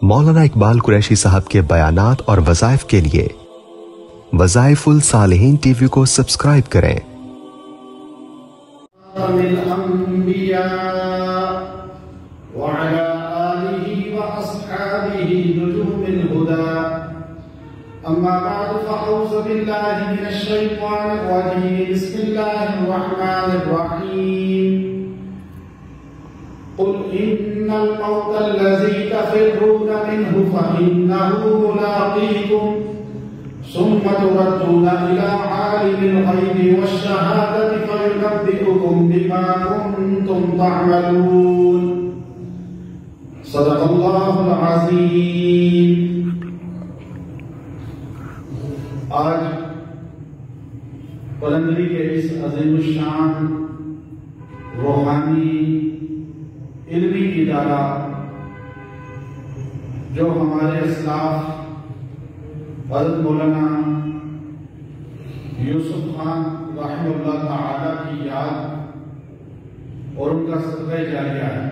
مولانا اقبال قریشی صاحب کے بیانات اور وظائف کے لیے وظائف الصالحین ٹی وی کو سبسکرائب کریں۔ وعلى آله وأصحابه نجوم الهدى أما بعد فأعوذ بالله من الشيطان الرجيم بسم الله الرحمن الرحيم قل إن الموت الذي تفرون منه فإنه ملاقيكم ثم تردون إلى عالم الغيب والشهادة فينبئكم بما كنتم تعملون صدق اللہ العظیم۔ آج قلندری کے اس عظیم الشان روحانی علمی ادارہ جو ہمارے اسلاف حضرت مولانا یوسف خان رحمہ اللہ تعالی کی یاد اور ان کا صدقہ جاریہ ہے،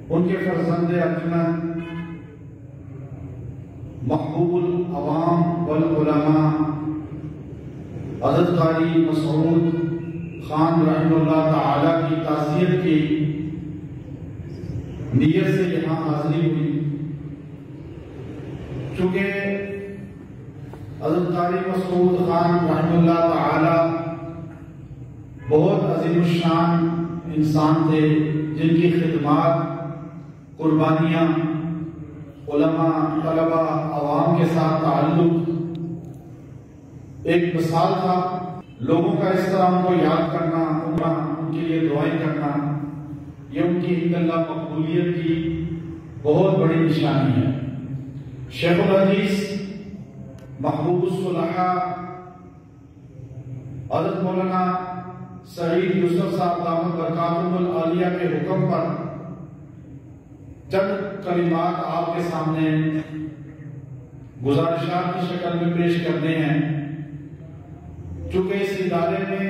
ان کے فرزند اکمل محبوب العوام والعلماء حضرت قاری مسعود خان رحمہ اللہ تعالی کی تعزیت کی نیت سے یہاں حاضری ہوئی۔ چونکہ حضرت قاری مسعود خان رحمہ اللہ تعالی بہت عظیم الشان انسان تھے، جن کی خدمات قربانیاں علماء، طلباء، عوام کے ساتھ تعلق ایک مثال تھا۔ لوگوں کا اس طرح ان کو یاد کرنا، ان کے لیے دعائیں کرنا، یہ ان کی عند اللہ مقبولیت کی بہت بڑی نشانی ہے۔ شیخ الحدیث محبوب الصلحاء حضرت مولانا سعید یوسف صاحب دامت برکاتہم العالیہ کے حکم پر چند کلمات آپ کے سامنے گزارشات کی شکل میں پیش کرنے ہیں۔ چونکہ اس ادارے میں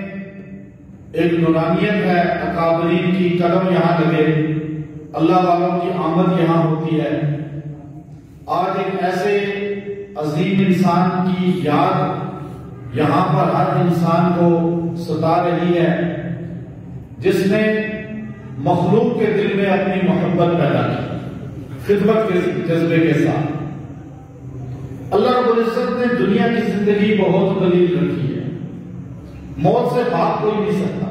ایک نورانیت ہے، اکابرین کی قدم یہاں لگے، اللہ والوں کی آمد یہاں ہوتی ہے۔ آج ایک ایسے عظیم انسان کی یاد یہاں پر ہر انسان کو ستا رہی ہے جس نے مخلوق کے دل میں اپنی محبت پیدا کی، خدمت کے جذبے کے ساتھ۔ اللہ رب العزت نے دنیا کی زندگی بہت قلیل رکھی ہے، موت سے بھاگ کوئی نہیں سکتا۔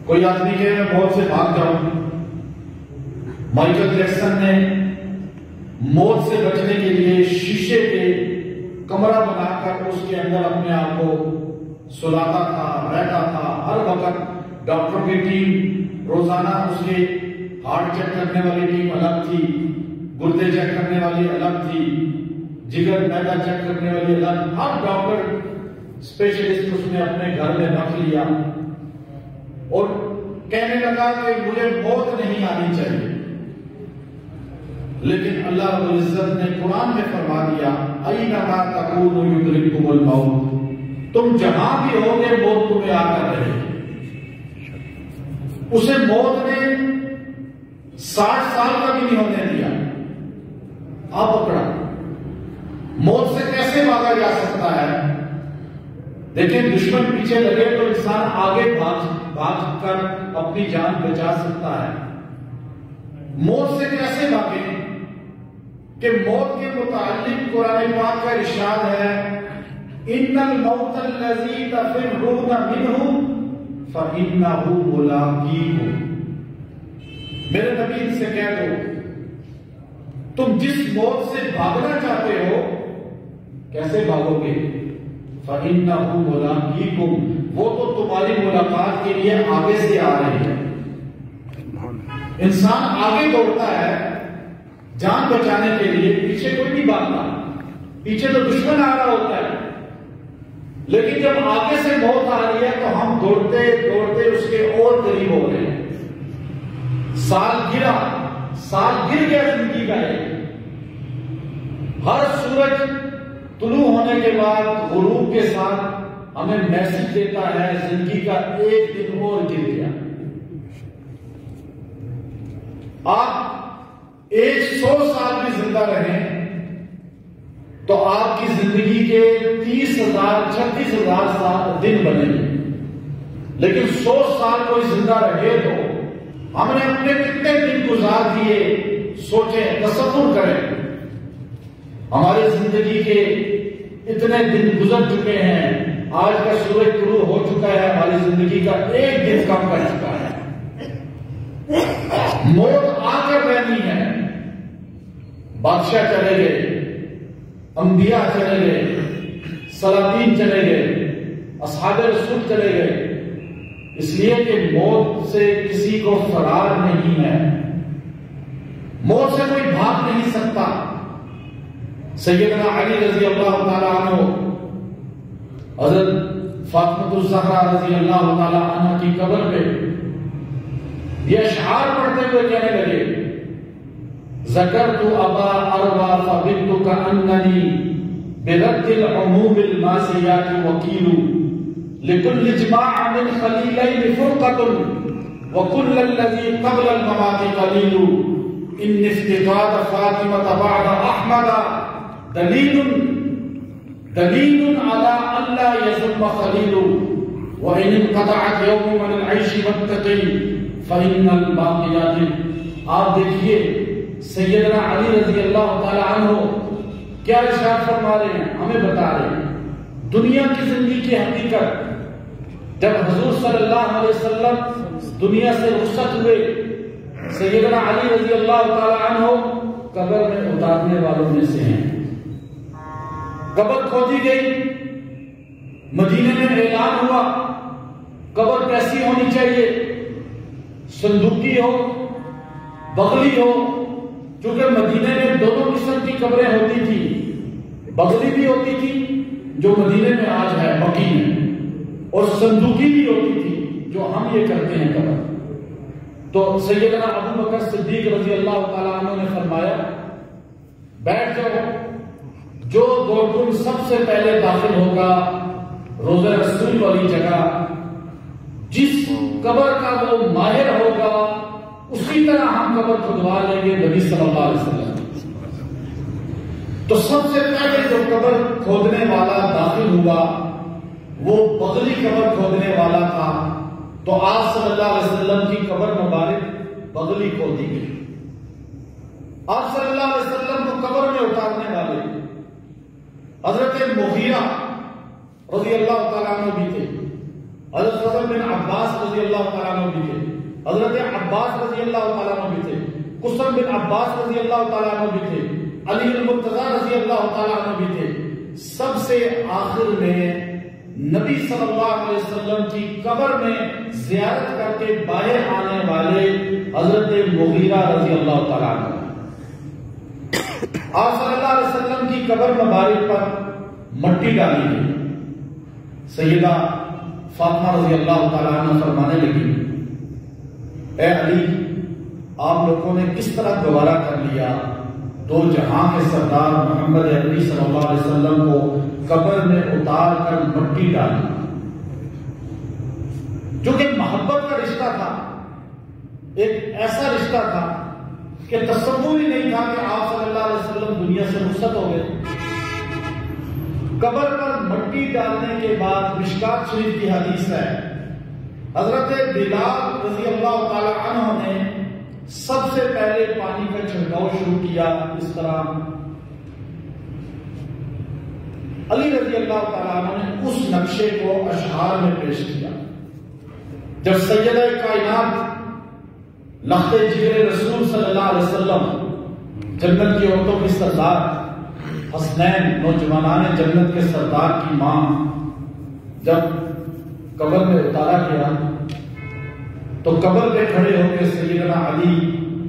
کوئی آدمی کہ میں موت سے بھاگ جاؤں، مائیکل جیکسن نے موت سے بچنے کے لیے شیشے کے کمرہ بنا کر اس کے اندر اپنے آپ کو سلاتا تھا، رہتا تھا۔ ہر وقت ڈاکٹر کی ٹیم روزانہ اس کے ہارٹ چیک کرنے والی ٹیم الگ تھی، گردے چیک کرنے والی الگ تھی، جگر معدہ چیک کرنے والی الگ۔ ہر ڈاکٹر اسپیشلسٹ اس نے اپنے گھر میں رکھ لیا اور کہنے لگا کہ مجھے موت نہیں آنی چاہیے، لیکن اللہ رب العزت نے قرآن میں فرما دیا اَيْنَمَا تَكُونُوا يُدْرِكْكُمُ الْمَوْتُ، تم جہاں بھی ہوگے موت تمہیں آ کر رہے گی۔ اسے موت نے 60 سال کا بھی نہیں ہونے دیا، آپ پکڑا۔ موت سے کیسے بھاگا جا سکتا ہے؟ دیکھیں، دشمن پیچھے لگے تو انسان آگے بھاگ کر اپنی جان بچا سکتا ہے۔ موت سے کیسے بھاگے کہ موت کے متعلق قرآن پاک کا ارشاد ہے ان الموت الذی تفرون منہ فإنہ ملاقیکم۔ میرے نبی ان سے کہہ دو، تم جس موت سے بھاگنا چاہتے ہو کیسے بھاگو گے؟ فإنہ ملاقیکم، وہ تو تمہاری ملاقات کے لیے آگے سے آ رہی ہے۔ انسان آگے دوڑتا ہے جان بچانے کے لیے، پیچھے کوئی نہیں بھاگتا، پیچھے تو دشمن آ رہا ہوتا ہے۔ لیکن جب آگے سے موت آ رہی ہے تو ہم دوڑتے دوڑتے اس کے اور قریب ہو رہے ہیں۔ سال گر گیا زندگی کا ایک۔ ہر سورج طلوع ہونے کے بعد غروب کے ساتھ ہمیں میسج دیتا ہے زندگی کا ایک دن اور گر گیا۔ آپ 100 سال بھی زندہ رہیں تو آپ کی زندگی کے 30,000 36,000 دن بنے گے، لیکن 100 سال کوئی زندہ رہے تو ہم نے اپنے کتنے دن گزار دیے، سوچیں، تصور کریں۔ ہماری زندگی کے اتنے دن گزر چکے ہیں، آج کا سورج طلوع ہو چکا ہے، ہماری زندگی کا ایک دن کم پڑ چکا ہے۔ موت آ کر رہنی ہے، بادشاہ چلے گئے، انبیاء چلے گئے، سلاطین چلے گئے، اصحاب رسول چلے گئے، اس لیے کہ موت سے کسی کو فرار نہیں ہے، موت سے کوئی بھاگ نہیں سکتا۔ سیدنا علی رضی اللہ تعالیٰ عنہ حضرت فاطمہ الزہرا رضی اللہ تعالیٰ عنہ کی قبر پہ یہ اشعار پڑھتے ہوئے کہنے لگے، ذکرت ابا اروا فبت کأننی برد العموم الماسیات وکیل لکل اجماع من خلیلین فرقۃ وکل الذی قبل الممات قلیل ان افتقاد فاطمة بعد احمد دلیل على ان لا يذم خلیل وان انقطعت یوم من العیش والتقی فإن الباقیات۔ آپ دیکھیے سیدنا علی رضی اللہ تعالی عنہ کیا ارشاد فرما رہے ہیں، ہمیں بتا رہے ہیں دنیا کی زندگی کی حقیقت۔ جب حضور صلی اللہ علیہ وسلم دنیا سے رخصت ہوئے، سیدنا علی رضی اللہ تعالی عنہ قبر میں اتارنے والوں میں سے ہیں۔ قبر کھودی گئی، مدینے میں اعلان ہوا قبر کیسی ہونی چاہیے، صندوقی ہو، بغلی ہو، چونکہ مدینے میں دونوں قسم کی قبریں ہوتی تھی، بغلی بھی ہوتی تھی جو مدینے میں آج ہے بقیع میں، اور صندوقی بھی ہوتی تھی جو ہم یہ کرتے ہیں قبر۔ تو سیدنا ابو بکر صدیق رضی اللہ تعالیٰ عنہ نے فرمایا، بیٹھ جاؤ، جو گورکن سب سے پہلے داخل ہوگا روضہ رسول والی جگہ، جس قبر کا وہ ماہر ہوگا اسی طرح ہم قبر کھدوا لیں گے نبی صلی اللہ علیہ وسلم۔ تو سب سے پہلے جو قبر کھودنے والا داخل ہوا وہ بغلی قبر کھودنے والا تھا، تو آپ صلی اللہ علیہ وسلم کی قبر مبارک بغلی کھودی گئی۔ آپ صلی اللہ علیہ وسلم کو قبر میں اتارنے والے حضرت مغیرہ رضی اللہ تعالیٰ عنہ بھی تھے، حضرت فضل بن عباس رضی اللہ تعالیٰ عنہ بھی تھے، حضرت عباس رضی اللہ تعالیٰ عنہ بھی تھے، قسم بن عباس رضی اللہ تعالیٰ عنہ بھی تھے، علی المرتضیٰ رضی اللہ تعالیٰ عنہ بھی تھے۔ سب سے آخر میں نبی صلی اللہ علیہ وسلم کی قبر میں زیارت کر کے باہر آنے والے حضرت مغیرہ رضی اللہ تعالیٰ عنہ۔ آپ صلی اللہ علیہ وسلم کی قبر مبارک پر مٹی ڈالی گئی۔ سیدہ فاطمہ رضی اللہ تعالیٰ عنہ فرمانے لگی، اے علی، آپ لوگوں نے کس طرح گوارا کر لیا دو جہاں کے سردار محمد عربی صلی اللہ علیہ وسلم کو قبر میں اتار کر مٹی ڈالی، جو کہ محبت کا رشتہ تھا، ایک ایسا رشتہ تھا کہ تصور ہی نہیں تھا کہ آپ صلی اللہ علیہ وسلم دنیا سے رخصت ہو گئے۔ قبر پر مٹی ڈالنے کے بعد مشکات شریف کی حدیث ہے، حضرت بلال رضی اللہ تعالی عنہ نے سب سے پہلے پانی کا چھڑکاؤ شروع کیا۔ اس طرح علی رضی اللہ تعالی عنہ نے اس نقشے کو اشعار میں پیش کیا۔ جب سیدہ کائنات لخت جگر رسول صلی اللہ علیہ وسلم، جنت کی عورتوں کی سردار، حسنین نوجوانان جنت کے سردار کی ماں، جب قبر میں اتارا گیا تو قبر پہ کھڑے ہو کے سیدنا علی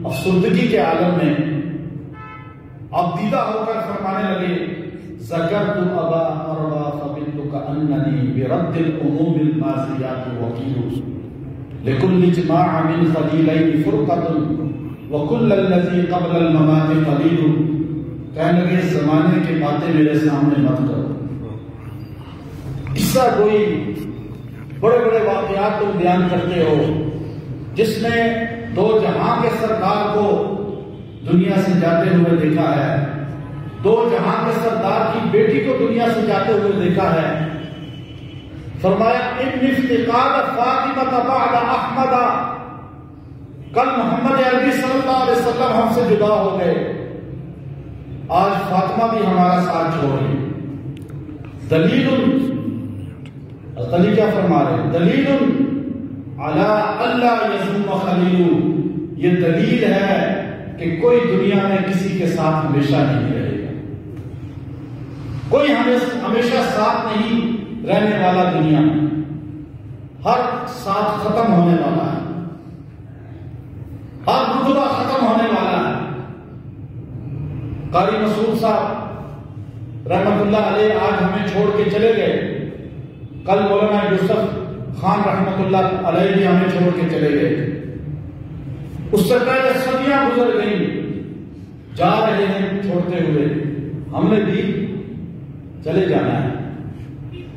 افسردگی کے عالم میں عبدیدہ ہو کر فرمانے لگے، ذکرت ابا اروا فبت کأننی برد العموم الماضیات وکیل لکل اجماع من خلیلین فرقۃ وکل الذی قبل الممات قلیل۔ کہنے لگے زمانے کی باتیں میرے سامنے مت کرو، اس طرح کوئی بڑے بڑے واقعات تم بیان کرتے ہو جس میں دو جہاں کے سرکار کو دنیا سے جاتے ہوئے دیکھا ہے، دو جہاں کے سردار کی بیٹی کو دنیا سے جاتے ہوئے دیکھا ہے۔ فرمایا ابن افتقاد فاطمہ بعد احمد، کل محمد عربی صلی اللہ علیہ وسلم ہم سے جدا ہو گئے، آج فاطمہ بھی ہمارا ساتھ چھوڑ رہی۔ دلیل کیا فرما رہے ہیں؟ دلیل علی اللہ یزوم خلیل، یہ دلیل ہے کہ کوئی دنیا میں کسی کے ساتھ ہمیشہ نہیں رہے گا، کوئی ہمیشہ ساتھ نہیں رہنے والا دنیا میں، ہر ساتھ ختم ہونے والا ہے، ہر رتبہ ختم ہونے والا ہے۔ قاری مسعود صاحب رحمت اللہ علیہ آج ہمیں چھوڑ کے چلے گئے، کل مولانا یوسف خان رحمت اللہ علیہ بھی ہمیں چھوڑ کے چلے گئے، اس سے پہلے صدیاں گزر گئی، جا رہے ہیں چھوڑتے ہوئے، ہم نے بھی چلے جانا ہے۔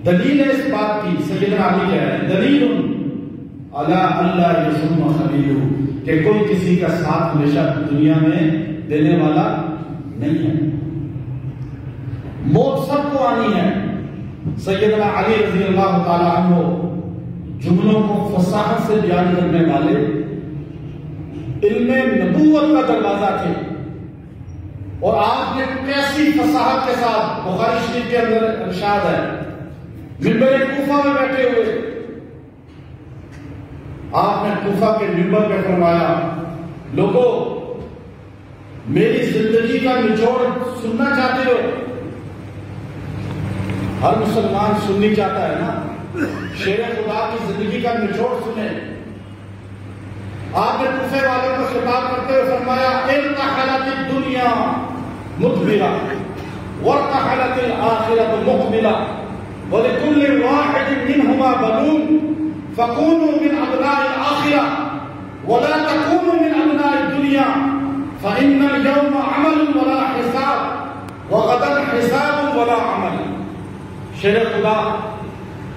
دلیل ہے اس بات کی، سیدنا علی کہہ رہے ہیں دلیل علی اللہ یزوم خلیل، کہ کوئی کسی کا ساتھ ہمیشہ دنیا میں دینے والا نہیں ہے، موت سب کو آنی ہے۔ سیدنا علی رضی اللہ تعالیٰ عنہ جملوں کو فصاحت سے بیان کرنے والے، علم نبوت کا دروازہ تھے، اور آپ نے کیسی فصاحت کے ساتھ، بخاری شریف کے اندر ارشاد ہے، منبر کوفہ میں بیٹھے ہوئے آپ نے کوفہ کے منبر پہ فرمایا، لوگوں میری زندگی کا نچوڑ سننا چاہتے ہو؟ ہر مسلمان سننی چاہتا ہے نا، شیر خدا کی زندگی کا نچوڑ سنیں۔ آپ نے کوفے والوں کو خطاب کرتے ہوئے فرمایا ارتحلت الدنیا مدبرہ وارتحلت الآخرۃ مقبلہ ولکل واحد منہما بنون فکونوا من ابناء الآخرہ ولا تکونوا من ابناء الدنیا فإن اليوم عمل ولا حساب وغدا حساب ولا عمل۔ شیر خدا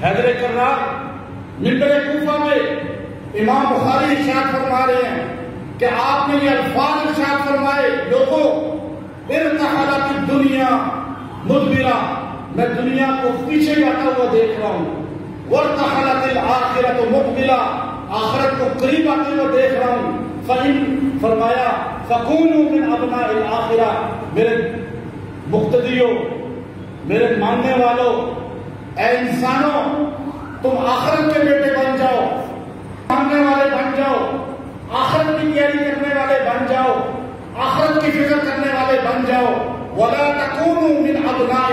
حیدر کرار منبر کوفہ میں امام بخاری ارشاد فرما رہے ہیں کہ آپ نے یہ الفاظ ارشاد فرمائے، لوگوں ارتحلت الدنیا مدبرہ، میں دنیا کو پیچھے جاتا ہوا دیکھ رہا ہوں، وارتحلت الآخرۃ مقبلہ، آخرت کو قریب آتے ہوئے دیکھ رہا ہوں، فرمایا فکونوا من ابناء الآخرہ، میرے مقتدیوں، میرے ماننے والوں، اے انسانوں تم آخرت کے بیٹے بن جاؤ، ماننے والے بن جاؤ، آخرت کی تیاری کرنے والے بن جاؤ، آخرت کی فکر کرنے والے بن جاؤ، ولا تکونوا من ابناء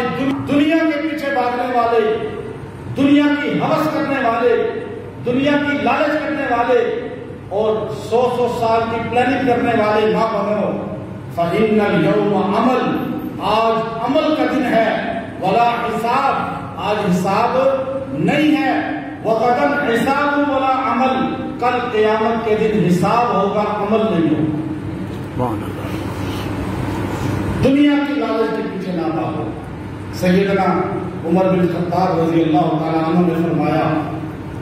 دنیا کے پیچھے بھاگنے والے، دنیا کی ہوس کرنے والے، دنیا کی لالچ کرنے والے اور 100 سال کی پلاننگ کرنے والے نہ بنو۔ فإن اليوم عمل، آج عمل کا دن ہے، ولا حساب، آج حساب نہیں ہے، وغدا حساب ولا عمل، کل قیامت کے دن حساب ہوگا، عمل نہیں ہوگا۔ دنیا کی لالچ کے پیچھے نہ بھاگو۔ سیدنا عمر بن خطاب رضی اللہ تعالیٰ عنہ نے فرمایا،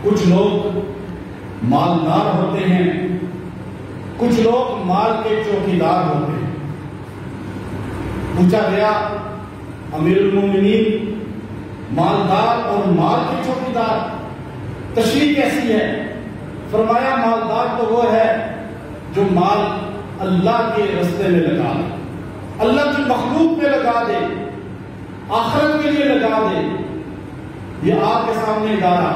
کچھ لوگ مالدار ہوتے ہیں، کچھ لوگ مال کے چوکیدار ہوتے ہیں۔ پوچھا گیا امیر المومنین، مالدار اور مال کے چوکیدار تشریح کیسی ہے؟ فرمایا مالدار تو وہ ہے جو مال اللہ کے رستے میں لگا دے، اللہ کی مخلوق میں لگا دے، آخرت کے لیے لگا دے۔ یہ آپ کے سامنے ادارہ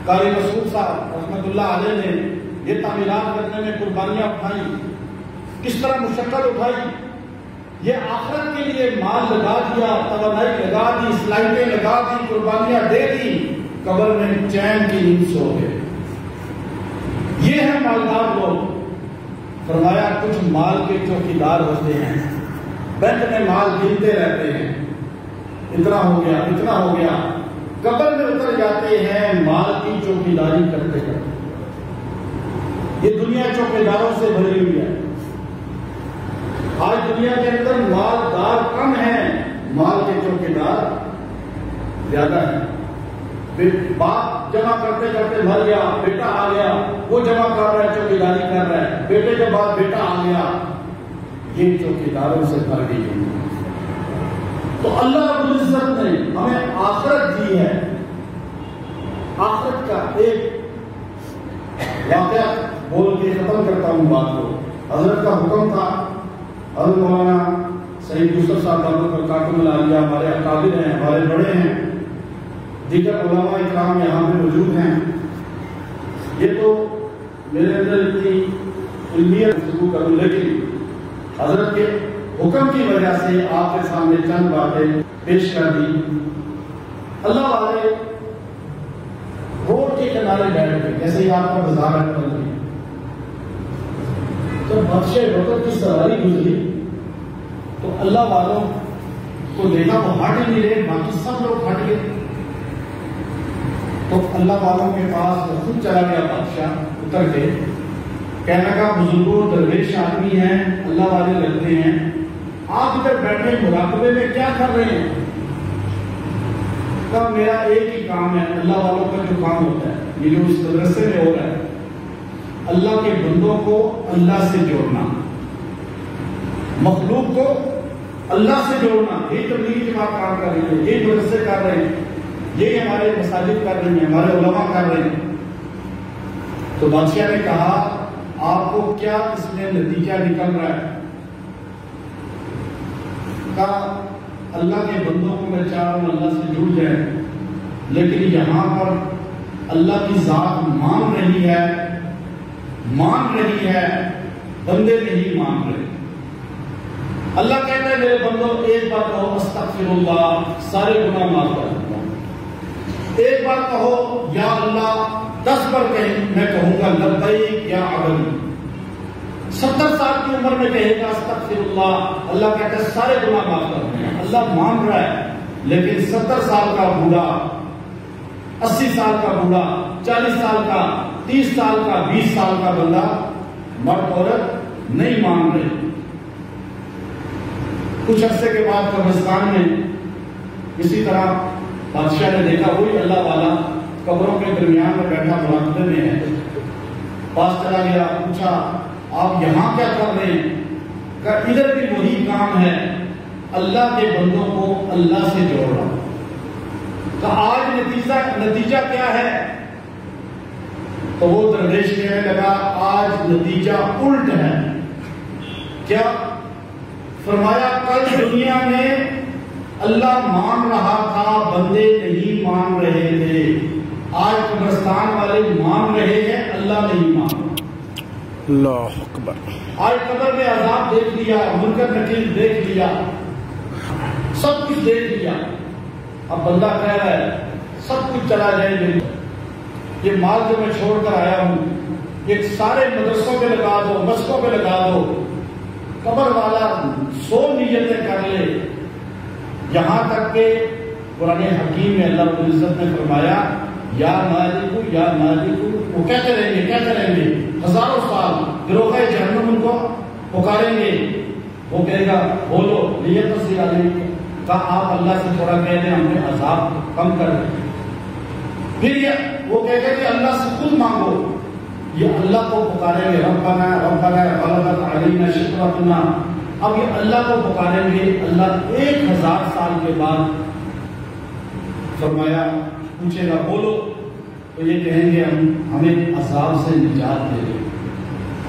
قاری مسعود صاحب رحمت اللہ علیہ نے یہ تعمیرات کرنے میں قربانیاں اٹھائی، کس طرح مشقت اٹھائی، یہ آخرت کے لیے مال لگا دیا، توانائی لگا دی، سلائٹیں لگا دی، قربانیاں دے دی، قبر میں چین کی نیند سو گئے۔ یہ ہے مالدار لوگ۔ فرمایا کچھ مال کے چوکیدار ہوتے ہیں، بینک میں مال گنتے رہتے ہیں، اتنا ہو گیا اتنا ہو گیا، قبر میں اتر جاتے ہیں مال کی چوکیداری کرتے کرتے۔ یہ دنیا چوکیداروں سے بھری ہوئی ہے۔ آج دنیا کے اندر مالدار کم ہیں، مال کے چوکیدار زیادہ ہیں۔ باپ جمع کرتے کرتے مر گیا، بیٹا آ گیا، وہ جمع کر رہا ہے، چوکیداری کر رہا ہے، بیٹے کے بعد بیٹا آ گیا، یہ چوکیداروں سے بھر گئی ہوگی۔ تو اللہ رب العزت نے ہمیں آخرت دی ہے۔ آخرت کا ایک واقعہ بول کے ختم کرتا ہوں بات کو۔ حضرت کا حکم تھا، حضرت مولانا سید یوسف صاحب برکاتہ العالیہ ہمارے اکابر ہیں، ہمارے بڑے ہیں، دیگر علماء اکرام یہاں پہ موجود ہیں۔ یہ تو میرے اندر اتنی علمیت گفتگو کروں، لیکن حضرت کے حکم کی وجہ سے آپ کے سامنے چند باتیں پیش کر دی۔ اللہ والے روڈ کے کنارے بیٹھ گئے، جیسے ہی آپ کا بازار ہے بن گئی، جب بادشاہ وقت کی سواری گزری تو اللہ والوں کو دیکھا وہ ہٹ ہی نہیں رہے، باقی سب لوگ ہٹ گئے۔ تو اللہ والوں کے پاس خود چلا گیا بادشاہ اتر کے، کہنے لگا بزرگوں درویش آدمی ہیں، اللہ والے لگتے ہیں، آپ ادھر بیٹھے مراقبے میں کیا کر رہے ہیں؟ کہا میرا ایک ہی کام ہے، اللہ والوں کا جو کام ہوتا ہے، یہ جو اس مدرسے میں ہو رہا ہے، اللہ کے بندوں کو اللہ سے جوڑنا، مخلوق کو اللہ سے جوڑنا، یہی تبلیغی جماعت کام کر رہی ہے، یہی مدرسے کر رہے ہیں، یہی ہمارے مساجد کر رہے ہیں، ہمارے علماء کر رہے ہیں۔ تو بادشاہ نے کہا آپ کو کیا اس میں نتیجہ نکل رہا ہے؟ کہا اللہ کے بندوں کو میں چاہ رہا ہوں اللہ سے جڑ جائے، لیکن یہاں پر اللہ کی ذات مان رہی ہے، بندے نہیں مان رہے۔ اللہ کہتا ہے میرے بندوں ایک بار کہو استغفر اللہ، سارے گناہ معاف کر دوں گا۔ ایک بار کہو یا اللہ، 10 بار میں کہوں گا لبیک یا عبدی۔ 70 سال کی عمر میں کہے گا استغفر اللہ، اللہ کہتا ہے سارے گناہ معاف کر دوں گا۔ اللہ مان رہا ہے، لیکن 70 سال کا بوڑھا، 80 سال کا بوڑھا، 40 سال کا، 30 سال کا، 20 سال کا بندہ، مرد عورت نہیں مان رہے۔ کچھ عرصے کے بعد قبرستان میں اسی طرح بادشاہ نے دیکھا وہی اللہ والا قبروں کے درمیان میں بیٹھا مراقبے میں ہے، پاس چلا گیا، پوچھا آپ یہاں کیا کر رہے ہیں؟ کہا ادھر بھی وہی کام ہے، اللہ کے بندوں کو اللہ سے جوڑ رہا۔ کہا آج نتیجہ کیا ہے؟ تو وہ درویش کہنے لگا آج نتیجہ الٹ ہے۔ کیا؟ فرمایا کل دنیا میں اللہ مان رہا تھا، بندے نہیں مان رہے تھے، آج قبرستان والے مان رہے ہیں، اللہ نہیں مان رہا۔ اللہ اکبر۔ آج قبر میں عذاب دیکھ لیا، منکر نکیر دیکھ لیا، سب کچھ دیکھ لیا، اب بندہ کہہ رہا ہے سب کچھ چلا جائے میری، یہ مال جو میں چھوڑ کر آیا ہوں یہ سارے مدرسوں پہ لگا دو، مسجدوں پہ لگا دو، قبر والا 100 نیتیں کر لے۔ یہاں تک کہ قرآن حکیم میں اللہ رب العزت نے فرمایا یا مالکو یا مالکو، وہ کیا کریں گے 1000 سال گروہ جہنم ان کو پکاریں گے، وہ کہے گا بولو نیت تصدیق علی کا، آپ اللہ سے تھوڑا کہہ دیں ہمیں عذاب کم کر دیں۔ پھر یہ وہ کہے گا کہ اللہ سے خود مانگو، یہ اللہ کو پکاریں گے ربنا ربنا غلبت علینا شقوتنا، اب یہ اللہ کو پکاریں گے، اللہ 1000 سال کے بعد فرمایا پوچھے گا بولو، تو یہ کہیں گے ہمیں عذاب سے نجات دے دے۔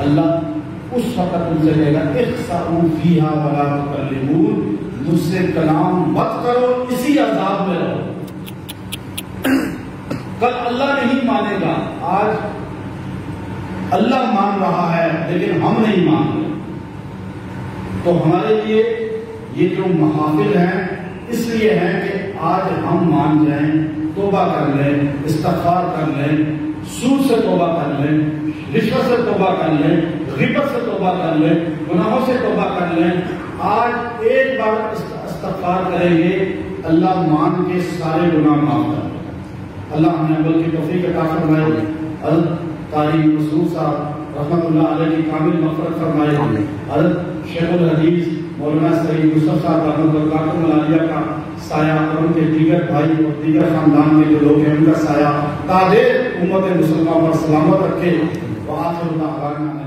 اللہ اس وقت ان سے کہے گا اخسئوا فیہا ولا تکلمون، مجھ سے کلام مت کرو، اسی عذاب میں رہو۔ کل اللہ نہیں مانے گا، آج اللہ مان رہا ہے لیکن ہم نہیں مان رہے۔ تو ہمارے لیے یہ جو محافل ہیں اس لیے ہے کہ آج ہم مان جائیں، توبہ کر لیں، استغفار کر لیں، سود سے توبہ کر لیں، رشوت سے توبہ کر لیں، غیبت سے توبہ کر لیں، گناہوں سے توبہ کر لیں۔ آج ایک بار استغفار کریں گے، اللہ مان کے سارے گناہ معاف کر دے گا۔ اللہ ہمیں عمل کی توفیق عطا فرمائے۔ حضرت قاری مسعود صاحب رحمۃ اللہ علیہ کی کامل مغفرت فرمائے۔ حضرت شیخ الحدیث مولانا سید یوسف صاحب رحمۃ اللہ علیہ کا سایہ اور ان کے دیگر بھائی اور دیگر خاندان کے جو لوگ ہیں ان کا سایہ تاج امت مسلمہ پر سلامت رکھے۔ وآخر دعوانا